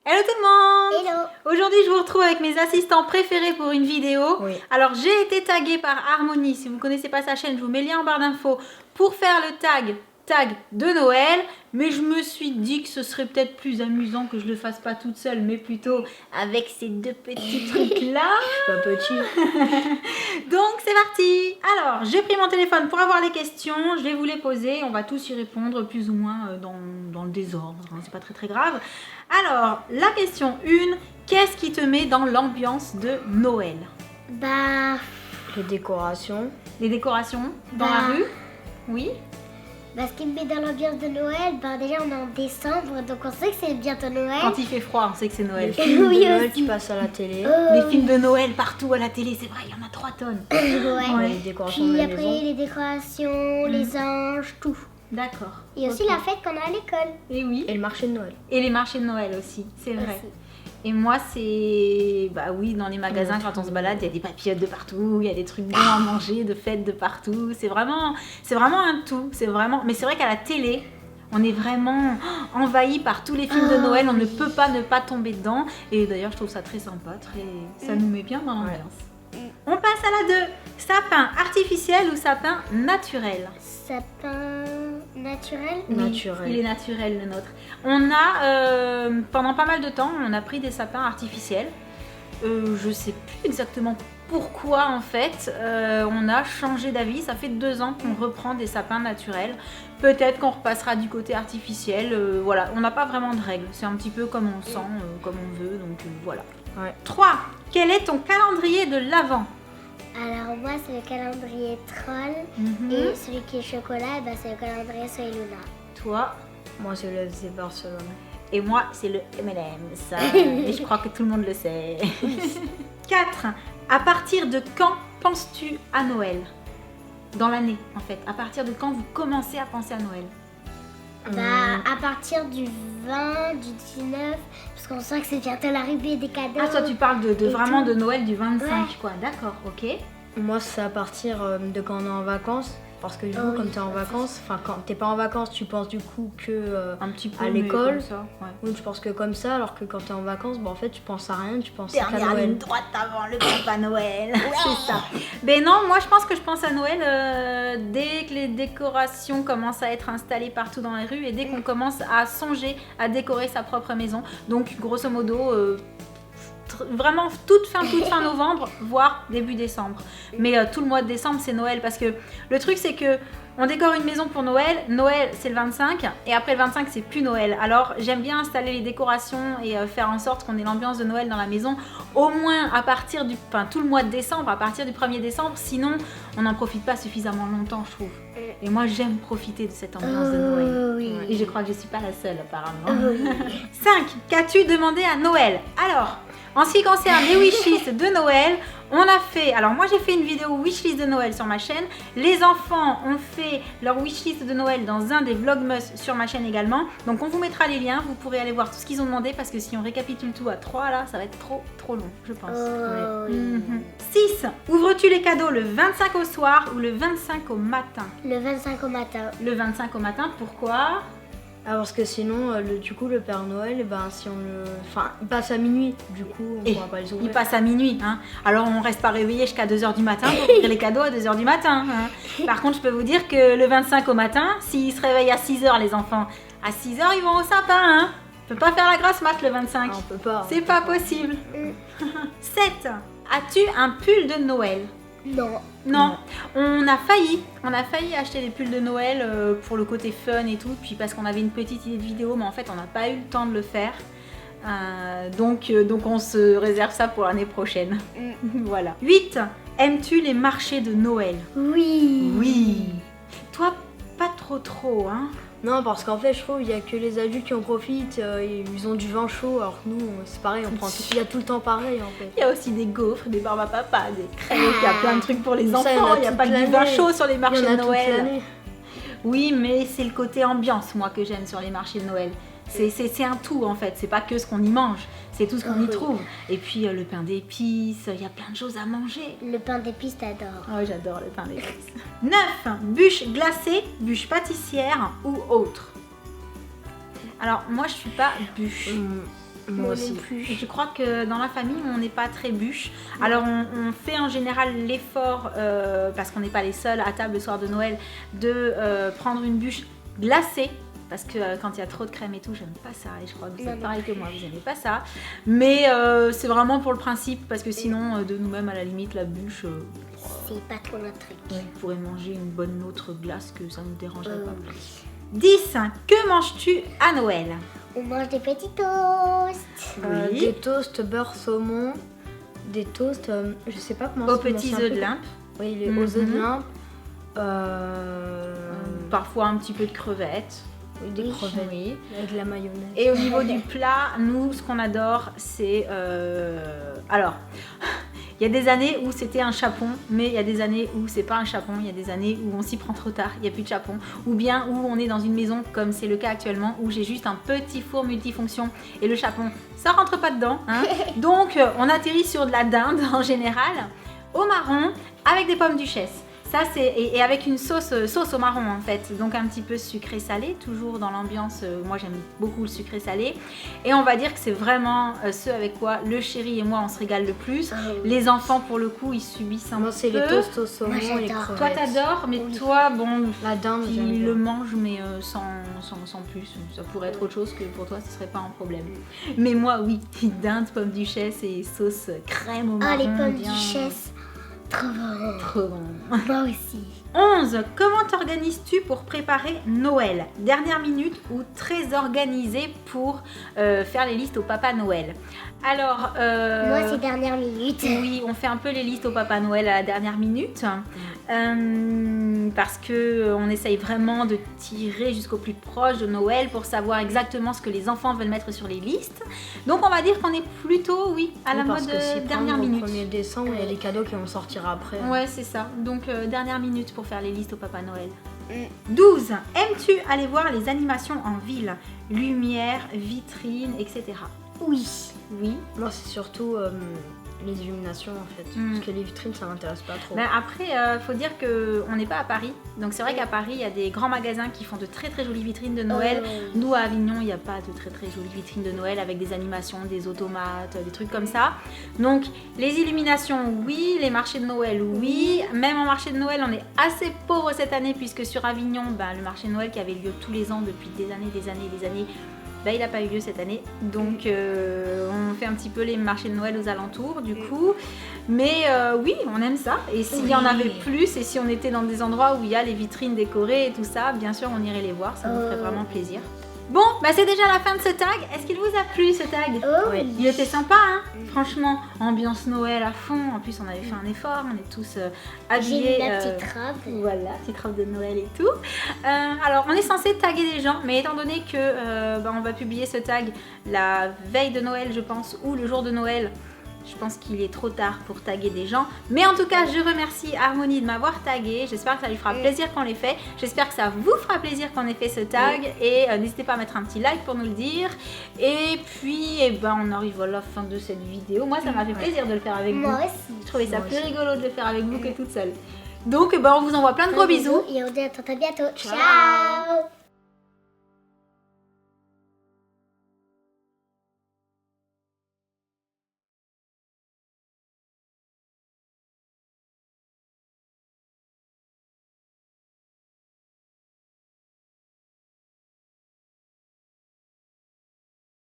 Hello tout le monde! Hello! Aujourd'hui je vous retrouve avec mes assistants préférés pour une vidéo. Oui. Alors j'ai été taguée par Harmonie, si vous ne connaissez pas sa chaîne, je vous mets le lien en barre d'infos pour faire le tag de Noël. Mais je me suis dit que ce serait peut-être plus amusant que je le fasse pas toute seule, mais plutôt avec ces deux petits trucs là. Pas petit. Donc c'est parti. Alors j'ai pris mon téléphone pour avoir les questions, je vais vous les poser, on va tous y répondre plus ou moins dans le désordre, hein, c'est pas très grave. Alors la question 1, qu'est-ce qui te met dans l'ambiance de Noël? Bah, Les décorations. Les décorations dans la rue? Oui. ce qui me met dans l'ambiance de Noël, déjà on est en décembre, donc on sait que c'est bientôt Noël. Quand il fait froid, on sait que c'est Noël. Les films Oui, de Noël aussi. qui passent à la télé. Les films de Noël partout à la télé, c'est vrai, il y en a 3 tonnes. Ouais. Les décorations de Puis la après maison. les décorations, les anges, tout. D'accord. Et aussi Ok. la fête qu'on a à l'école. Et oui. Et le marché de Noël. Et les marchés de Noël aussi, c'est vrai. Aussi. Et moi, c'est... Bah oui, dans les magasins, quand on se balade, il y a des papillotes de partout, il y a des trucs bons à manger, de fêtes de partout. C'est vraiment un tout. C'est vraiment... Mais c'est vrai qu'à la télé, on est vraiment envahi par tous les films de Noël. On ne peut pas ne pas tomber dedans. Et d'ailleurs, je trouve ça très sympa. Ça nous met bien dans l'ambiance. On passe à la 2. Sapin artificiel ou sapin naturel? Sapin naturel. Oui, Naturel. il est naturel le nôtre. On a, pendant pas mal de temps, on a pris des sapins artificiels. Je sais plus exactement pourquoi en fait. On a changé d'avis. Ça fait 2 ans qu'on reprend des sapins naturels. Peut-être qu'on repassera du côté artificiel. Voilà, on n'a pas vraiment de règles. C'est un petit peu comme on sent, comme on veut. Donc voilà. Ouais. 3. Quel est ton calendrier de l'Avent? Alors moi c'est le calendrier troll et celui qui est chocolat, c'est le calendrier Soleil Luna. Toi? Moi, c'est le FC Barcelone. Et moi, c'est le M&M's. Et je crois que tout le monde le sait. 4. À partir de quand penses-tu à Noël? Dans l'année, en fait. À partir de quand vous commencez à penser à Noël? À partir du 20, du 19, parce qu'on sent que c'est bientôt l'arrivée des cadeaux. Ah, toi, tu parles de vraiment tout. de Noël du 25, Ouais. quoi. D'accord, ok. Moi, c'est à partir de quand on est en vacances. Parce que du coup, Oui, comme t'es en ça, vacances, enfin, quand t'es pas en vacances, tu penses du coup que. Un petit peu À mais l'école. comme ça, ouais. Oui, tu penses que comme ça, alors que quand t'es en vacances, en fait, tu penses à rien, tu penses qu'à Dernière ligne Noël. droite avant le Papa Noël. C'est ça. Ben non, moi je pense que je pense à Noël dès que les décorations commencent à être installées partout dans les rues et dès qu'on commence à songer à décorer sa propre maison. Donc grosso modo, vraiment toute fin novembre, voire début décembre. Mais tout le mois de décembre c'est Noël parce que le truc c'est que on décore une maison pour Noël. Noël, c'est le 25 et après le 25, c'est plus Noël. Alors, j'aime bien installer les décorations et faire en sorte qu'on ait l'ambiance de Noël dans la maison au moins à partir tout le mois de décembre, à partir du 1er décembre. Sinon, on n'en profite pas suffisamment longtemps, je trouve. Et moi, j'aime profiter de cette ambiance de Noël. Oui. Et je crois que je suis pas la seule, apparemment. 5. Qu'as-tu demandé à Noël? Alors, en ce qui concerne les wishlists de Noël, on a fait, alors moi j'ai fait une vidéo wishlist de Noël sur ma chaîne. Les enfants ont fait leur wishlist de Noël dans un des vlogmas sur ma chaîne également. Donc on vous mettra les liens, vous pourrez aller voir tout ce qu'ils ont demandé parce que si on récapitule tout à 3 là, ça va être trop long, je pense. Oui. 6. Ouvres-tu les cadeaux le 25 au soir ou le 25 au matin? Le 25 au matin. Le 25 au matin, pourquoi? Ah, parce que sinon, du coup, le Père Noël, si on le. Enfin, il passe à minuit, du coup, on Et pourra pas les il ouvrir. passe à minuit, hein. Alors on reste pas réveillé jusqu'à 2h du matin pour ouvrir les cadeaux à 2h du matin. Hein. Par contre, je peux vous dire que le 25 au matin, s'ils se réveillent à 6h les enfants, à 6h ils vont au sapin. Hein. On peut pas faire la grasse mat le 25. Ah, on peut pas. C'est pas possible. 7. As-tu un pull de Noël? Non. Non, on a failli acheter des pulls de Noël pour le côté fun et tout, puis parce qu'on avait une petite idée de vidéo, mais en fait on n'a pas eu le temps de le faire. Donc on se réserve ça pour l'année prochaine. Voilà. 8. Aimes-tu les marchés de Noël? Oui. Oui. Toi, pas trop, hein? Non, parce qu'en fait, je trouve qu'il y a que les adultes qui en profitent, ils ont du vin chaud, alors que nous, c'est pareil, on prend tout, il y a tout le temps pareil en fait. Il y a aussi des gaufres, des barbes à papa, des crêpes, il y a plein de trucs pour les Ça, enfants, il n'y a toute pas que du vin l'année. chaud sur les Il y marchés en a de toute Noël. l'année. Oui, mais c'est le côté ambiance, moi, que j'aime sur les marchés de Noël. C'est un tout, en fait. C'est pas que ce qu'on y mange, c'est tout ce qu'on y Oui. trouve. Et puis, le pain d'épices, il y a plein de choses à manger. Le pain d'épices, t'adores. Oh, j'adore le pain d'épices. 9. Bûche glacée, bûche pâtissière ou autre? Alors, moi, je suis pas bûche. Moi aussi. plus. Je crois que dans la famille, on n'est pas très bûche. Alors, on fait en général l'effort, parce qu'on n'est pas les seuls à table le soir de Noël, de prendre une bûche glacée. Parce que quand il y a trop de crème et tout, j'aime pas ça. Et je crois que vous êtes pareil que moi, vous n'aimez pas ça. Mais c'est vraiment pour le principe, parce que sinon, de nous-mêmes, à la limite, la bûche, C'est pas trop notre truc. on pourrait manger une bonne autre glace que ça ne nous dérangerait pas plus. 10. Que manges-tu à Noël? On mange des petits toasts. Oui. Des toasts beurre saumon, des toasts, je sais pas comment Aux ça se petits prononce, œufs de limpe. Oui, les aux œufs de limpe. Parfois un petit peu de crevettes. Oui, des crevettes Oui. avec de la mayonnaise. Et au niveau du plat, nous, ce qu'on adore, c'est... Alors, il y a des années où c'était un chapon, mais il y a des années où c'est pas un chapon, il y a des années où on s'y prend trop tard, il n'y a plus de chapon. Ou bien où on est dans une maison, comme c'est le cas actuellement, où j'ai juste un petit four multifonction et le chapon, ça rentre pas dedans. Hein. Donc, on atterrit sur de la dinde en général, au marron, avec des pommes duchesse. Ça, et avec une sauce au marron en fait, donc un petit peu sucré-salé, toujours dans l'ambiance, moi j'aime beaucoup le sucré-salé. Et on va dire que c'est vraiment ce avec quoi le chéri et moi on se régale le plus. Les enfants pour le coup ils subissent un Moi, peu. c'est les toasts au saumon Moi, et les j'adore. crevettes. Toi t'adores, mais toi bon, La dinde, j'aime il bien. le mange mais sans plus. Ça pourrait être autre chose que pour toi ce serait pas un problème. Mais moi oui, dinde, pommes duchesse et sauce crème au marron. Ah, les pommes bien- duchesse. Trop bon. Trop bon. Moi aussi. 11. Comment t'organises-tu pour préparer Noël? Dernière minute ou très organisé pour faire les listes au Papa Noël? Alors, Moi, c'est dernière minute. oui, on fait un peu les listes au Papa Noël à la dernière minute parce que on essaye vraiment de tirer jusqu'au plus proche de Noël pour savoir exactement ce que les enfants veulent mettre sur les listes. Donc, on va dire qu'on est plutôt, oui, à la Parce mode que si dernière prendre minute. au 1er décembre, il y a des cadeaux qui vont sortir après. Ouais, c'est ça. Donc, dernière minute pour faire les listes au Papa Noël. 12. Aimes-tu aller voir les animations en ville? Lumière, vitrine, etc. Oui. Oui. Moi, c'est surtout les illuminations en fait. Mm. Parce que les vitrines, ça m'intéresse pas trop. Ben après, faut dire qu'on n'est pas à Paris. Donc, c'est vrai qu'à Paris, il y a des grands magasins qui font de très très jolies vitrines de Noël. Nous, à Avignon, il n'y a pas de très très jolies vitrines de Noël avec des animations, des automates, des trucs comme ça. Donc, les illuminations, oui. Les marchés de Noël, oui. Même en marché de Noël, on est assez pauvre cette année puisque sur Avignon, ben, le marché de Noël qui avait lieu tous les ans depuis des années, ben, il n'a pas eu lieu cette année. Donc, on fait un petit peu les marchés de Noël aux alentours, du coup. Mais oui, on aime ça. Et s'il y en avait plus, et si on était dans des endroits où il y a les vitrines décorées et tout ça, bien sûr, on irait les voir. Ça nous ferait vraiment plaisir. Bon, bah c'est déjà la fin de ce tag. Est-ce qu'il vous a plu ce tag? Oui. Il était sympa, hein. Franchement, ambiance Noël à fond. En plus, on avait fait un effort. On est tous habillés. J'ai mis la petite robe. Voilà, petite robe de Noël et tout. Alors, on est censé taguer des gens, mais étant donné que on va publier ce tag la veille de Noël, je pense, ou le jour de Noël, je pense qu'il est trop tard pour taguer des gens. Mais en tout cas, je remercie Harmonie de m'avoir tagué. J'espère que ça lui fera plaisir qu'on l'ait fait. J'espère que ça vous fera plaisir qu'on ait fait ce tag. Et n'hésitez pas à mettre un petit like pour nous le dire. Et puis, eh ben, on arrive à la fin de cette vidéo. Moi, ça m'a fait plaisir de le faire avec vous. Moi aussi. Je trouvais ça Moi plus aussi. rigolo de le faire avec vous que toute seule. Donc, on vous envoie plein de gros bisous. Et on dit à bientôt. Ciao. Ciao.